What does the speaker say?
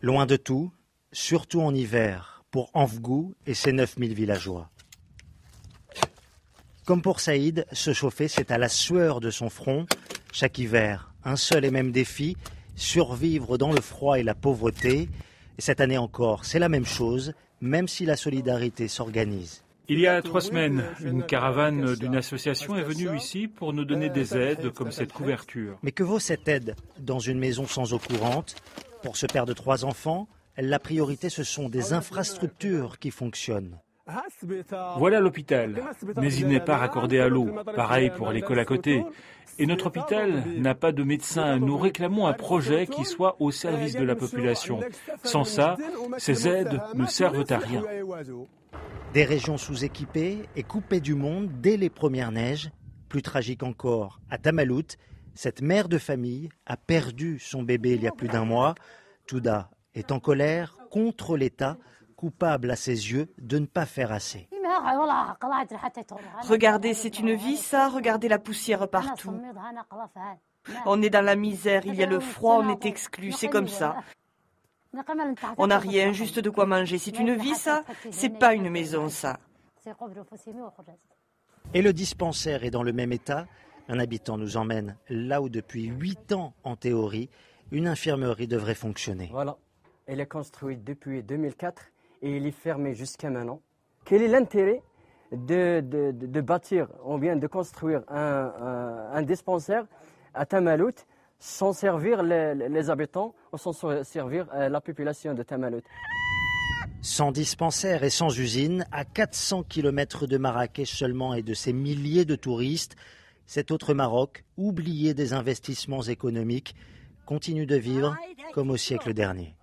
Loin de tout, surtout en hiver, pour Anfgou et ses 9000 villageois. Comme pour Saïd, se chauffer, c'est à la sueur de son front. Chaque hiver, un seul et même défi, survivre dans le froid et la pauvreté. Et cette année encore, c'est la même chose, même si la solidarité s'organise. Il y a 3 semaines, une caravane d'une association est venue ici pour nous donner des aides comme cette couverture. Mais que vaut cette aide dans une maison sans eau courante? Pour ce père de 3 enfants, la priorité, ce sont des infrastructures qui fonctionnent. Voilà l'hôpital, mais il n'est pas raccordé à l'eau. Pareil pour l'école à côté. Et notre hôpital n'a pas de médecin. Nous réclamons un projet qui soit au service de la population. Sans ça, ces aides ne servent à rien. Des régions sous-équipées et coupées du monde dès les premières neiges. Plus tragique encore, à Tamalout, cette mère de famille a perdu son bébé il y a plus d'1 mois. Touda est en colère contre l'État, coupable à ses yeux de ne pas faire assez. Regardez, c'est une vie ça, regardez la poussière partout. On est dans la misère, il y a le froid, on est exclu, c'est comme ça. On n'a rien, juste de quoi manger. C'est une vie ça, c'est pas une maison ça. Et le dispensaire est dans le même état. Un habitant nous emmène là où depuis 8 ans, en théorie, une infirmerie devrait fonctionner. Voilà, elle est construite depuis 2004 et elle est fermée jusqu'à maintenant. Quel est l'intérêt de bâtir, on vient de construire un dispensaire à Tamalout sans servir les habitants ou sans servir la population de Tamalout? Sans dispensaire et sans usine, à 400 km de Marrakech seulement et de ses milliers de touristes, cet autre Maroc, oublié des investissements économiques, continue de vivre comme au siècle dernier.